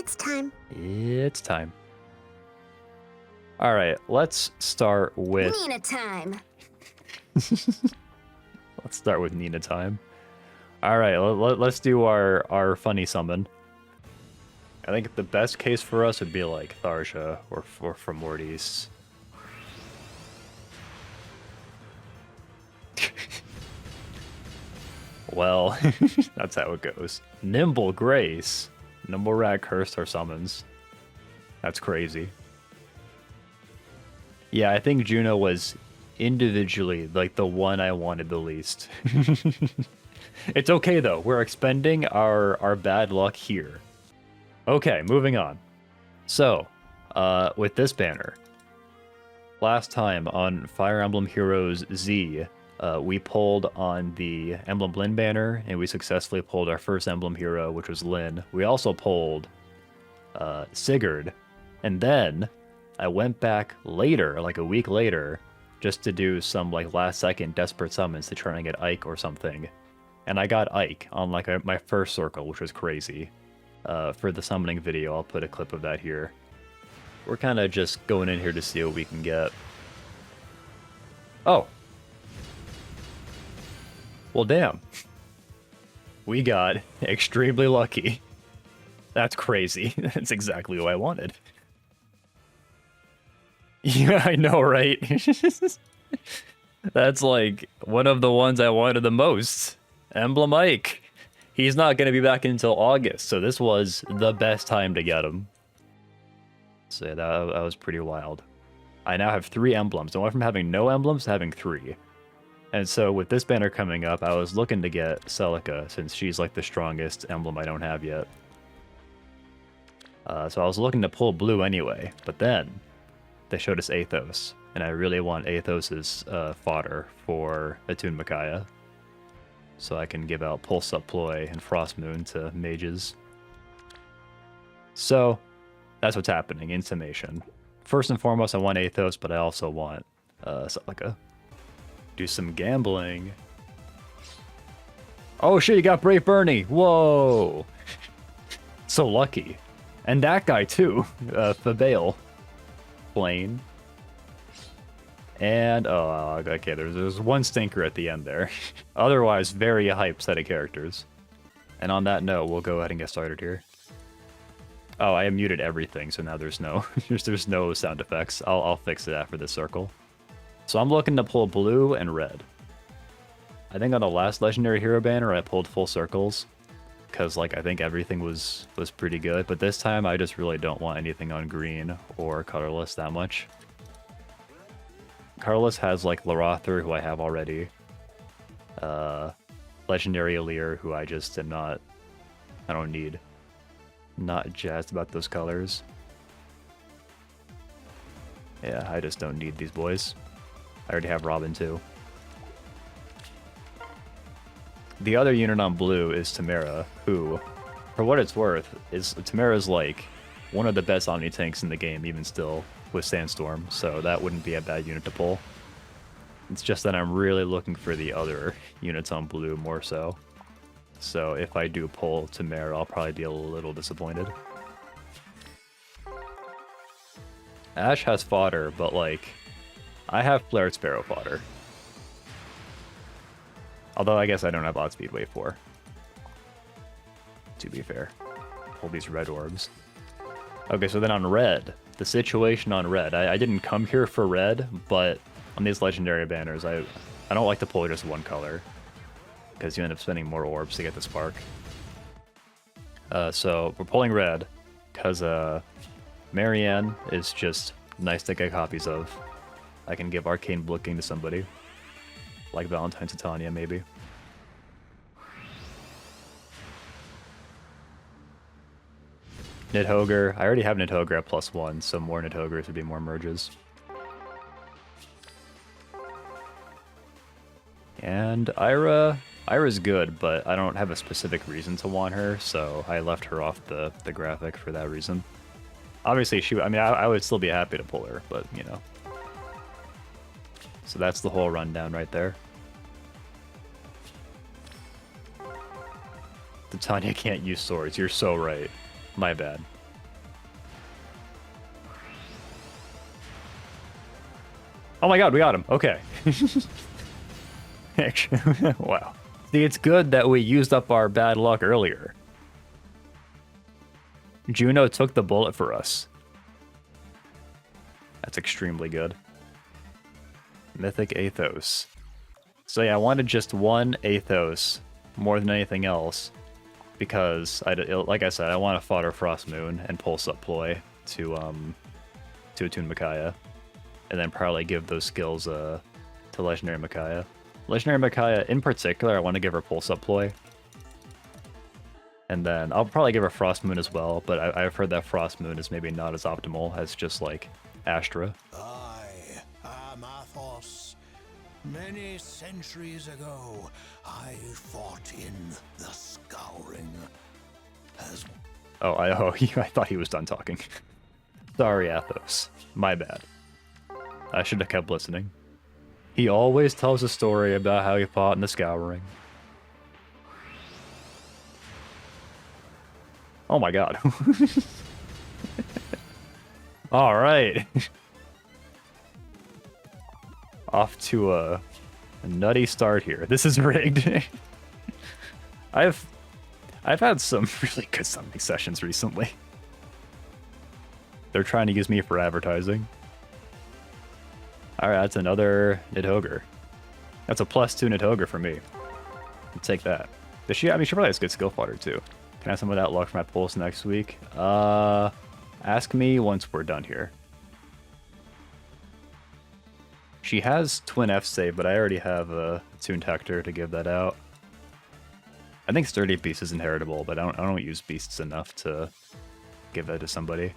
It's time. It's time. All right, let's start with... Nina time. Let's start with Nina time. All right, let's do our funny summon. I think the best case for us would be like Tharja or from Mortis. Well, that's how it goes. Nimble Grace. Nimble Rat cursed our summons. That's crazy. Yeah, I think Juno was individually like the one I wanted the least. It's okay though. We're expending our bad luck here. Okay, moving on. So, with this banner, last time on Fire Emblem Heroes Z, we pulled on the Emblem Lyn banner, and we successfully pulled our first Emblem hero, which was Lyn. We also pulled Sigurd, and then I went back later, like a week later, just to do some like last-second desperate summons to try and get Ike or something. And I got Ike on like my first circle, which was crazy. For the summoning video, I'll put a clip of that here. We're kind of just going in here to see what we can get. Oh. Well, damn. We got extremely lucky. That's crazy. That's exactly what I wanted. Yeah, I know, right? That's like one of the ones I wanted the most. Emblem Ike. He's not going to be back until August, so this was the best time to get him. So yeah, that was pretty wild. I now have 3 emblems. I went from having no emblems to having 3. And so with this banner coming up, I was looking to get Celica, since she's like the strongest emblem I don't have yet. So I was looking to pull blue anyway, but then they showed us Athos, and I really want Athos's fodder for Attune Micaiah. So I can give out Pulse Up Ploy and Frost Moon to mages. So that's what's happening in summation. First and foremost, I want Athos, but I also want Celica. Do some gambling. Oh shit, you got Brave Bernie! Whoa! So lucky. And that guy too, Fabale. Plain. And, oh, okay, there's one stinker at the end there. Otherwise, very hyped set of characters. And on that note, we'll go ahead and get started here. Oh, I muted everything, so now there's no there's no sound effects. I'll fix it after this circle. So I'm looking to pull blue and red. I think on the last Legendary Hero banner, I pulled full circles. Because, like, I think everything was pretty good. But this time, I just really don't want anything on green or colorless that much. Colorless has, like, Larather, who I have already. Legendary Alir, who I just am not... I don't need. Not jazzed about those colors. Yeah, I just don't need these boys. I already have Robin, too. The other unit on blue is Tamara, who, for what it's worth, Tamara's like one of the best Omni tanks in the game, even still, with Sandstorm, so that wouldn't be a bad unit to pull. It's just that I'm really looking for the other units on blue more so. So if I do pull Tamara, I'll probably be a little disappointed. Ash has fodder, but like, I have Flared Sparrow fodder. Although I guess I don't have Outspeed Wave 4. To be fair. Pull these red orbs. Okay, so then on red, the situation on red. I didn't come here for red, but on these legendary banners, I don't like to pull just one color. Because you end up spending more orbs to get the spark. So we're pulling red, because Marianne is just nice to get copies of. I can give Arcane Booking to somebody. Like Valentine Titania, maybe. Nidhogre. I already have Nidhogre at +1, so more Nidhogres would be more merges. And Ira's good, but I don't have a specific reason to want her, so I left her off the graphic for that reason. Obviously, I would still be happy to pull her, but, you know. So that's the whole rundown right there. Titania can't use swords. You're so right. My bad. Oh my god, we got him. Okay. Wow. See, it's good that we used up our bad luck earlier. Juno took the bullet for us. That's extremely good. Mythic Athos. So yeah, I wanted just one Athos more than anything else. Because, like I said, I want to fodder Frost Moon and Pulse Up Ploy to attune Micaiah. And then probably give those skills to Legendary Micaiah. Legendary Micaiah, in particular, I want to give her Pulse Up Ploy. And then I'll probably give her Frost Moon as well, but I've heard that Frost Moon is maybe not as optimal as just, like, Astra. I am Athos. Many centuries ago, I fought in the Scouring. I thought he was done talking. Sorry, Athos. My bad. I should have kept listening. He always tells a story about how he fought in the Scouring. Oh my god. Alright. Off to a nutty start here. This is rigged. I've had some really good summoning sessions recently. They're trying to use me for advertising. Alright, that's another Nidhogre. That's a +2 Nidhogre for me. I'll take that. Does she? I mean, she probably has good skill fodder too. Can I have some of that luck for my pulse next week? Ask me once we're done here. She has Twin F save, but I already have a Attuned Hector to give that out. I think Sturdy Beast is inheritable, but I don't use beasts enough to give that to somebody.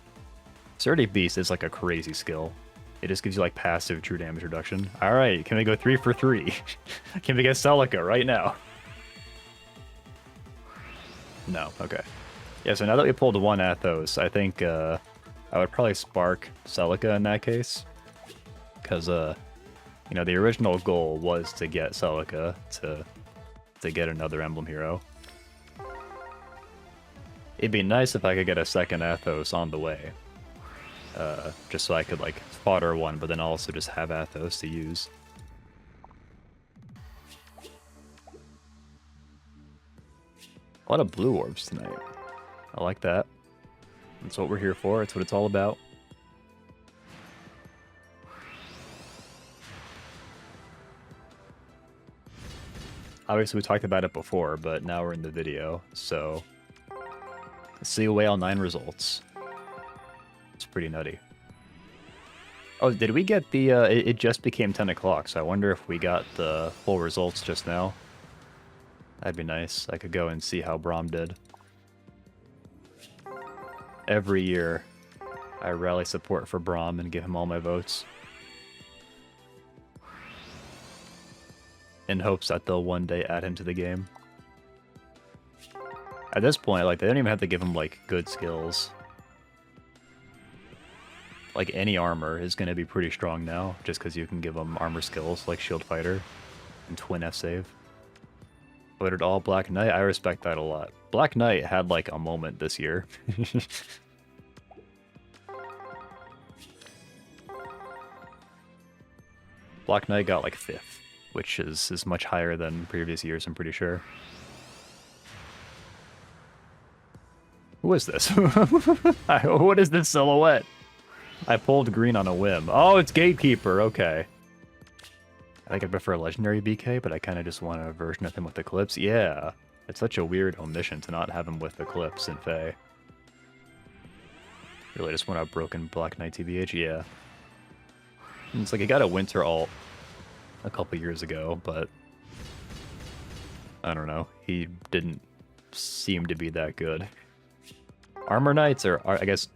Sturdy Beast is like a crazy skill. It just gives you like passive true damage reduction. Alright, can we go 3 for 3? Can we get Celica right now? No, okay. Yeah, so now that we pulled one Athos, I think I would probably spark Celica in that case. Because, you know, the original goal was to get Celica to get another Emblem hero. It'd be nice if I could get a second Athos on the way. Just so I could, like, fodder one, but then also just have Athos to use. A lot of blue orbs tonight. I like that. That's what we're here for. It's what it's all about. Obviously, we talked about it before, but now we're in the video, so... Let's see Whale 9 results. It's pretty nutty. Oh, did we get the... it just became 10 o'clock, so I wonder if we got the full results just now. That'd be nice. I could go and see how Braum did. Every year, I rally support for Braum and give him all my votes. In hopes that they'll one day add him to the game. At this point, like, they don't even have to give him, like, good skills. Like, any armor is going to be pretty strong now, just because you can give him armor skills, like Shield Fighter and Twin F save. Voted all Black Knight, I respect that a lot. Black Knight had, like, a moment this year. Black Knight got, like, 5th, which is much higher than previous years, I'm pretty sure. Who is this? What is this silhouette? I pulled green on a whim. Oh, it's Gatekeeper, okay. I think I prefer Legendary BK, but I kind of just want a version of him with Eclipse. Yeah, it's such a weird omission to not have him with Eclipse and Fae. Really just want a broken Black Knight TBH, yeah. It's like he got a Winter alt a couple years ago, but I don't know. He didn't seem to be that good. Armor Knights are I guess,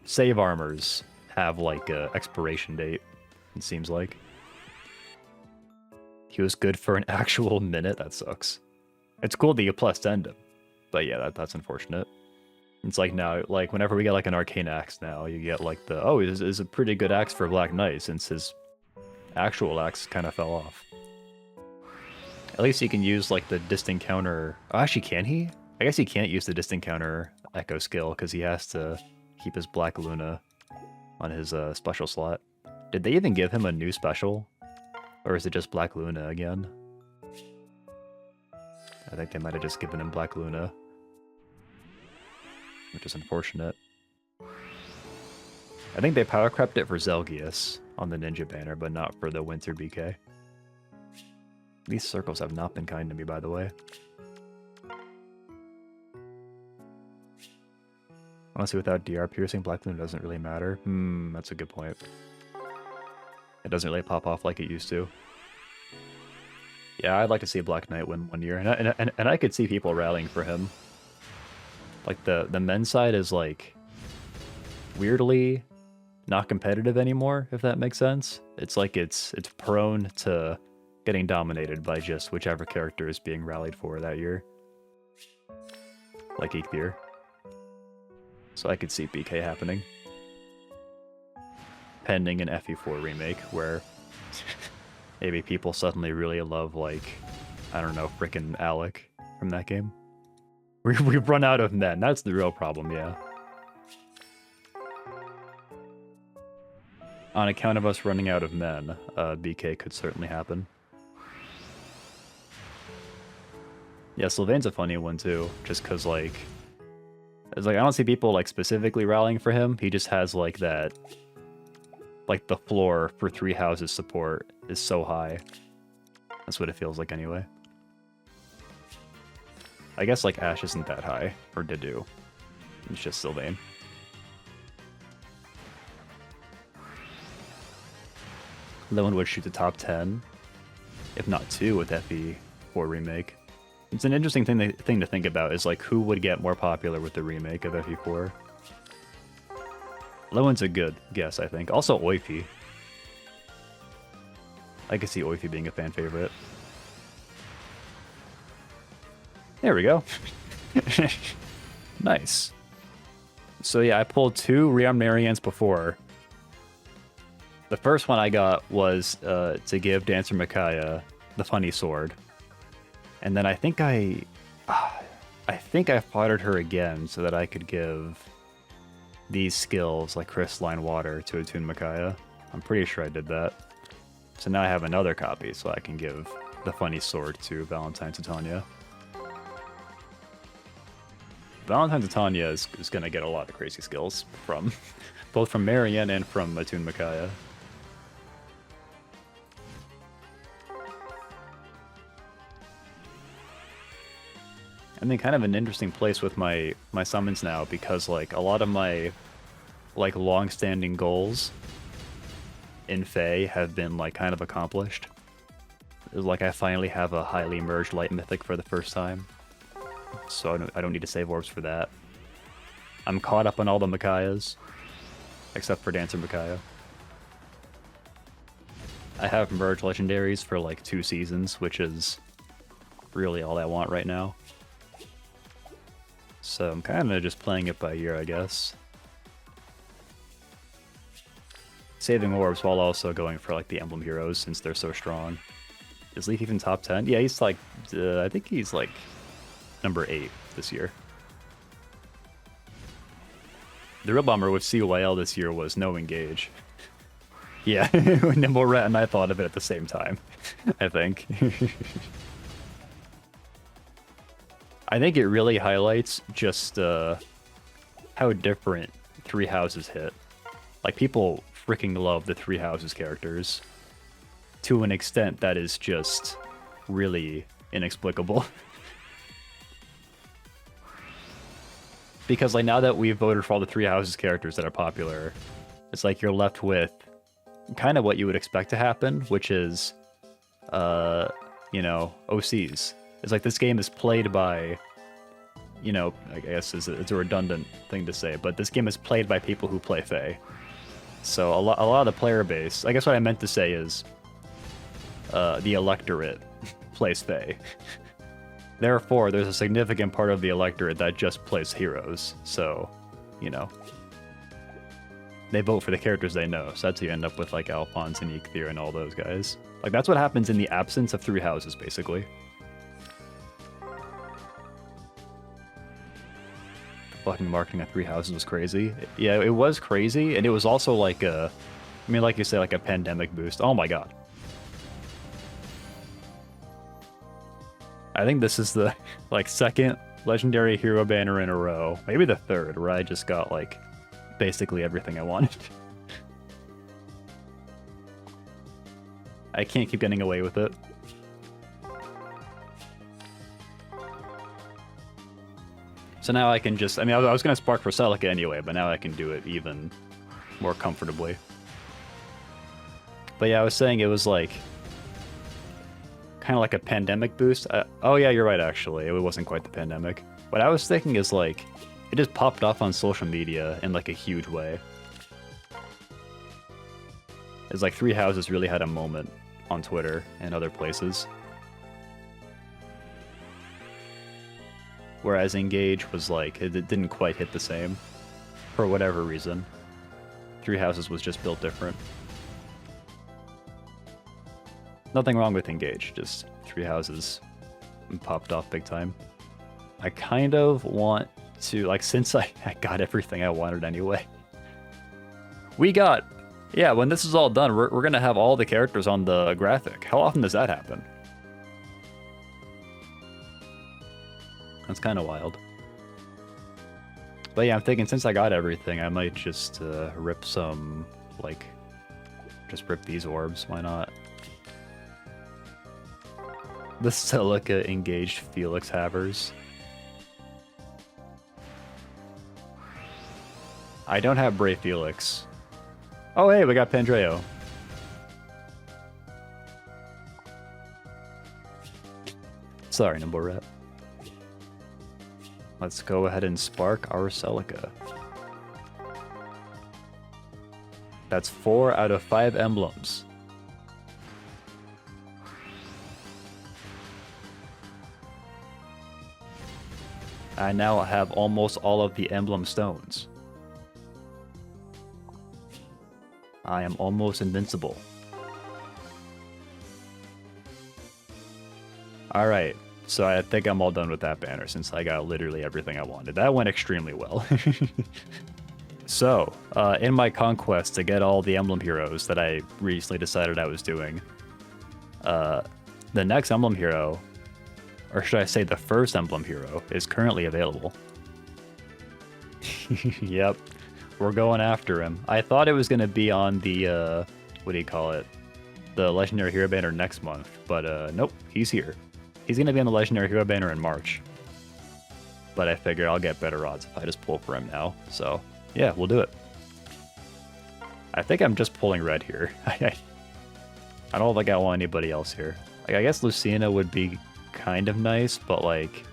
save armors have like a expiration date, it seems like. He was good for an actual minute, that sucks. It's cool that you plus end him, but yeah, that's unfortunate. It's like now, like whenever we get like an Arcane Axe now, you get like the, oh, this is a pretty good axe for Black Knight since his actual axe kind of fell off. At least he can use like the distant counter. Oh, actually, can he? I guess he can't use the distant counter echo skill because he has to keep his Black Luna on his special slot. Did they even give him a new special? Or is it just Black Luna again? I think they might have just given him Black Luna. Which is unfortunate. I think they power crept it for Zelgius on the ninja banner, but not for the Winter BK. These circles have not been kind to me, by the way. Honestly, without DR piercing, Black Luna doesn't really matter. That's a good point. It doesn't really pop off like it used to. Yeah, I'd like to see Black Knight win one year, and I could see people rallying for him. Like the men's side is like weirdly not competitive anymore, if that makes sense. It's like it's prone to getting dominated by just whichever character is being rallied for that year. Like Ikthir. So I could see BK happening. Pending an FE4 remake where maybe people suddenly really love, like, I don't know, frickin' Alec from that game. We've run out of men. That's the real problem, yeah. On account of us running out of men, BK could certainly happen. Yeah, Sylvain's a funny one too, just because, like, it's like I don't see people like specifically rallying for him. He just has like that, like the floor for 3 houses support is so high. That's what it feels like anyway. I guess like Ashe isn't that high, or Dedue. It's just Sylvain. Lewin would shoot the top 10, if not 2, with FE4 remake. It's an interesting thing to think about, is like who would get more popular with the remake of FE4. Lewin's a good guess, I think. Also Oifi. I could see Oifi being a fan favorite. There we go. Nice. So yeah, I pulled 2 Rion Marians before. The first one I got was to give Dancer Micaiah the funny sword. And then I think I foddered her again so that I could give these skills like Crystalline Water to attune Micaiah. I'm pretty sure I did that. So now I have another copy so I can give the funny sword to Valentine Titania. Valentine Titania is going to get a lot of crazy skills from both from Marianne and from attune Micaiah. I'm in kind of an interesting place with my summons now, because like a lot of my like long-standing goals in Fae have been like kind of accomplished. It's like I finally have a highly merged light mythic for the first time, so I don't need to save orbs for that. I'm caught up on all the Micaiahs, except for Dancer Micaiah. I have merged legendaries for like 2 seasons, which is really all I want right now. So I'm kind of just playing it by ear, I guess. Saving orbs while also going for like the emblem heroes since they're so strong. Is Leaf even top 10? Yeah, he's like, I think he's like number 8 this year. The real bummer with CYL this year was no engage. Yeah, Nimble Rat and I thought of it at the same time, I think. I think it really highlights just how different 3 houses hit. Like, people freaking love the 3 houses characters to an extent that is just really inexplicable. Because like now that we've voted for all the 3 houses characters that are popular, it's like you're left with kind of what you would expect to happen, which is, you know, OCs. It's like this game is played by, you know, I guess it's a redundant thing to say, but this game is played by people who play Fae. So a lot of the player base, I guess what I meant to say is, the electorate plays Fae. Therefore, there's a significant part of the electorate that just plays heroes. So, you know, they vote for the characters they know. So that's how you end up with like Alphonse and Ikthir and all those guys. Like that's what happens in the absence of 3 houses, basically. Fucking marketing at 3 houses was crazy. Yeah, it was crazy, and it was also like a I mean, like you say, like a pandemic boost. Oh my god. I think this is the like second legendary hero banner in a row. Maybe the third, where I just got like basically everything I wanted. I can't keep getting away with it. So now I can just, I mean, I was going to spark for Celica anyway, but now I can do it even more comfortably. But yeah, I was saying it was like, kind of like a pandemic boost. Oh yeah, you're right, actually. It wasn't quite the pandemic. What I was thinking is like, it just popped off on social media in like a huge way. It's like Three Houses really had a moment on Twitter and other places. Whereas Engage was like, it didn't quite hit the same. For whatever reason. Three Houses was just built different. Nothing wrong with Engage, just Three Houses popped off big time. I kind of want to, like, since I got everything I wanted anyway. Yeah, when this is all done, we're gonna have all the characters on the graphic. How often does that happen? That's kind of wild. But yeah, I'm thinking since I got everything, I might just rip some, like, just rip these orbs. Why not? The Celica engaged Felix Havers. I don't have Brave Felix. Oh hey, we got Pandreo. Sorry, Nimble Rat. Let's go ahead and spark our Celica. That's 4 out of 5 emblems. I now have almost all of the emblem stones. I am almost invincible. Alright, so I think I'm all done with that banner since I got literally everything I wanted. That went extremely well. So, in my conquest to get all the emblem heroes that I recently decided I was doing, the next emblem hero, or should I say the first emblem hero, is currently available. Yep, we're going after him. I thought it was going to be on the, what do you call it? The Legendary Hero banner next month, but nope, he's here. He's going to be on the Legendary Hero banner in March. But I figure I'll get better odds if I just pull for him now, so yeah, we'll do it. I think I'm just pulling red here. I don't think I want anybody else here. Like, I guess Lucina would be kind of nice, but like,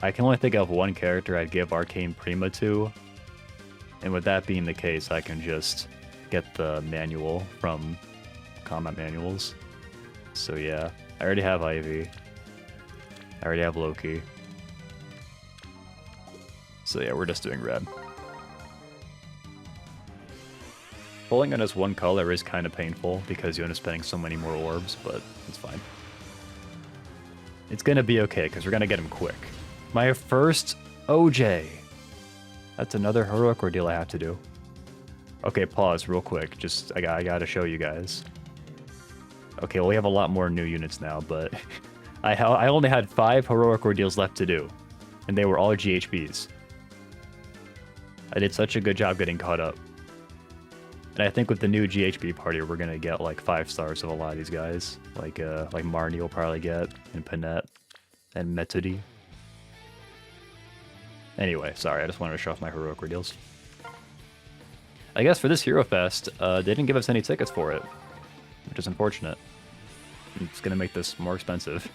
I can only think of one character I'd give Arcane Prima to. And with that being the case, I can just get the manual from Combat Manuals. So yeah, I already have Ivy. I already have Loki. So yeah, we're just doing red. Pulling on just one color is kind of painful because you end up spending so many more orbs, but it's fine. It's gonna be okay because we're gonna get him quick. My first OJ. That's another heroic ordeal I have to do. Okay, pause real quick. Just I gotta show you guys. Okay, well we have a lot more new units now, but I only had 5 heroic ordeals left to do, and they were all GHBs. I did such a good job getting caught up. And I think with the new GHB party, we're gonna get like 5 stars of a lot of these guys. Like Marnie will probably get, and Panette, and Metody. Anyway, sorry, I just wanted to show off my heroic ordeals. I guess for this Hero Fest, they didn't give us any tickets for it, which is unfortunate. It's gonna make this more expensive.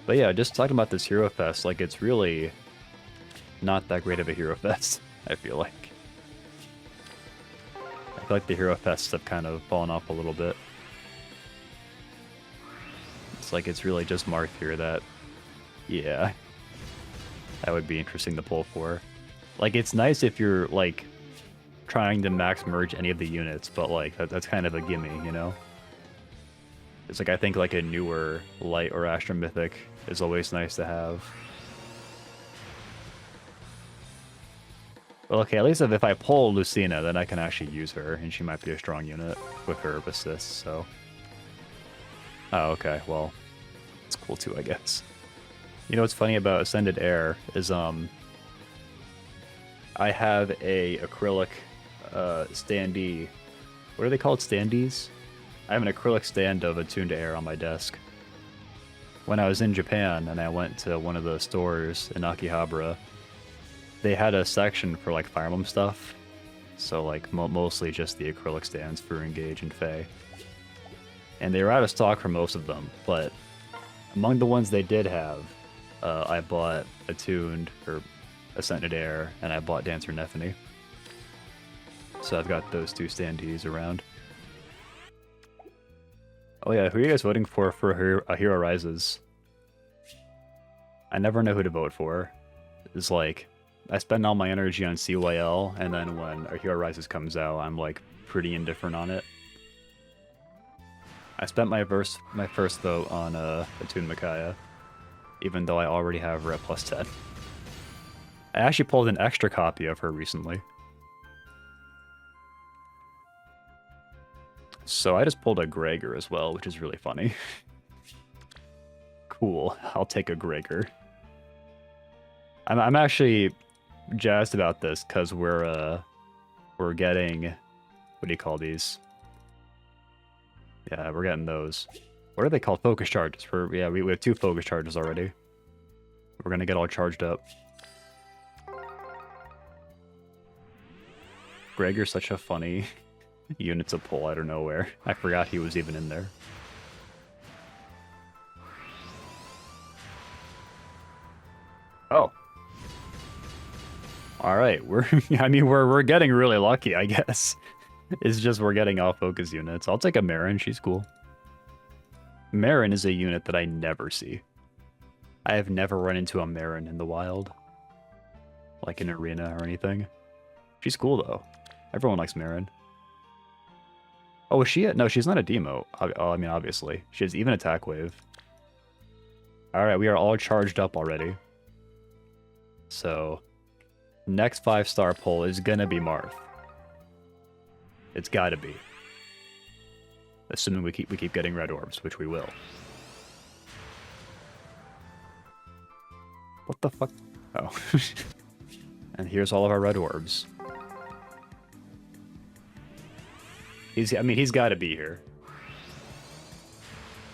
But yeah, just talking about this Hero Fest, like it's really not that great of a Hero Fest, I feel like. I feel like the Hero Fests have kind of fallen off a little bit. It's like it's really just Marth here that, yeah, that would be interesting to pull for. Like, it's nice if you're, like, trying to max merge any of the units, but, like, that's kind of a gimme, you know? It's like, I think, like, a newer Light or Astro Mythic is always nice to have. Well, okay, at least if I pull Lucina, then I can actually use her, and she might be a strong unit with her assist, so... Oh, okay, well, it's cool too, I guess. You know what's funny about Ascended Air is, I have a acrylic, standee. What are they called? Standees? I have an acrylic stand of Attuned Air on my desk. When I was in Japan, and I went to one of the stores in Akihabara, they had a section for, like, Fire Emblem stuff. So, like, mostly just the acrylic stands for Engage and Fae. And they were out of stock for most of them, but among the ones they did have, I bought Attuned, or Ascended Air, and I bought Dancer Nephany. So I've got those two standees around. Oh yeah, who are you guys voting for A Hero Rises? I never know who to vote for. It's like, I spend all my energy on CYL, and then when A Hero Rises comes out, I'm like pretty indifferent on it. I spent my first vote on Attuned Micaiah, even though I already have her at +10. I actually pulled an extra copy of her recently. So I just pulled a Gregor as well, which is really funny. Cool, I'll take a Gregor. I'm actually jazzed about this because we're getting, what do you call these? Yeah, we're getting those. What are they called? Focus charges. We have 2 focus charges already. We're gonna get all charged up. Gregor's such a funny unit to pull out of nowhere. I forgot he was even in there. Oh. Alright, we're getting really lucky, I guess. It's just we're getting all focus units. I'll take a Marin, she's cool. Marin is a unit that I never see. I have never run into a Marin in the wild. Like in arena or anything. She's cool though. Everyone likes Marin. Oh, is she no, she's not a demo. Oh, I mean, obviously. She has even attack wave. Alright, we are all charged up already. So, next 5-star pull is gonna be Marth. It's gotta be. Assuming we keep getting red orbs, which we will. What the fuck? Oh. And here's all of our red orbs. He's gotta be here.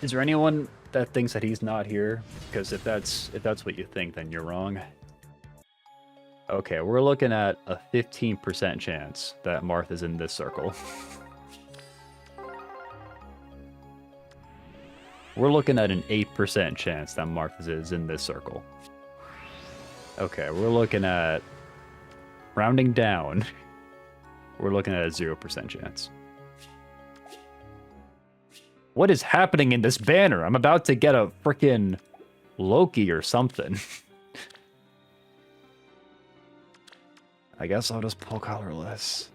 Is there anyone that thinks that he's not here? Because if that's what you think, then you're wrong. Okay, we're looking at a 15% chance that Marth is in this circle. We're looking at an 8% chance that Marth is in this circle. Okay, we're looking at, rounding down, we're looking at a 0% chance. What is happening in this banner? I'm about to get a frickin' Loki or something. I guess I'll just pull colorless.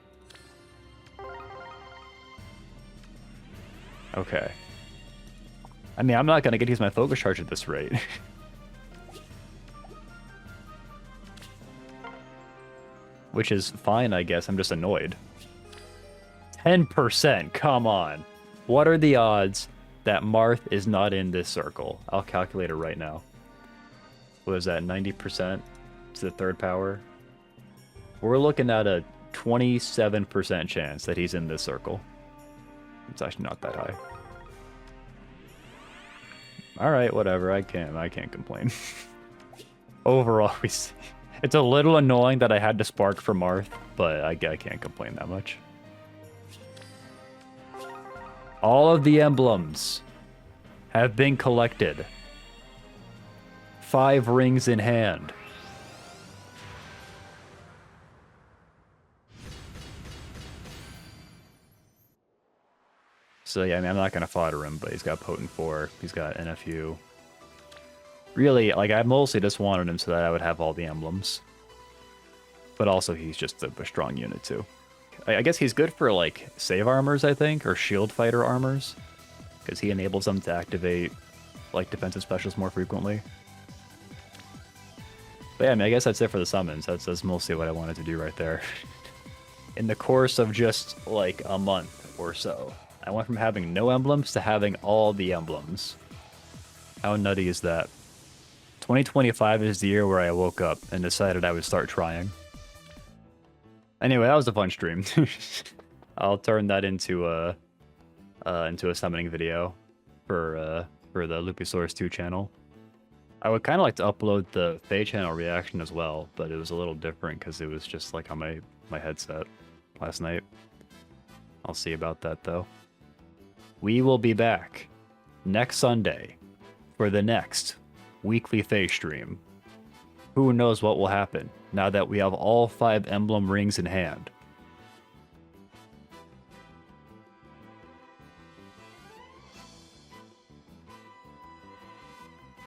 Okay. I mean, I'm not gonna get to use my focus charge at this rate. Which is fine, I guess. I'm just annoyed. 10%, come on. What are the odds that Marth is not in this circle? I'll calculate it right now. What is that, 90% to the 3rd power? We're looking at a 27% chance that he's in this circle. It's actually not that high. Alright, whatever, I can't complain. Overall, it's a little annoying that I had to spark for Marth, but I can't complain that much. All of the emblems have been collected. 5 rings in hand. So yeah, I mean, I'm not going to fodder him, but he's got Potent 4, he's got NFU. Really, like, I mostly just wanted him so that I would have all the emblems. But also, he's just a strong unit, too. I guess he's good for, like, save armors, I think, or shield fighter armors. Because he enables them to activate, like, defensive specials more frequently. But yeah, I mean, I guess that's it for the summons. That's mostly what I wanted to do right there. In the course of just like a month or so, I went from having no emblems to having all the emblems. How nutty is that? 2025 is the year where I woke up and decided I would start trying. Anyway, that was a fun stream. I'll turn that into a summoning video for the Lupisaurus 2 channel. I would kind of like to upload the Faye channel reaction as well, but it was a little different because it was just like on my headset last night. I'll see about that though. We will be back next Sunday for the next weekly Faye stream. Who knows what will happen now that we have all 5 emblem rings in hand.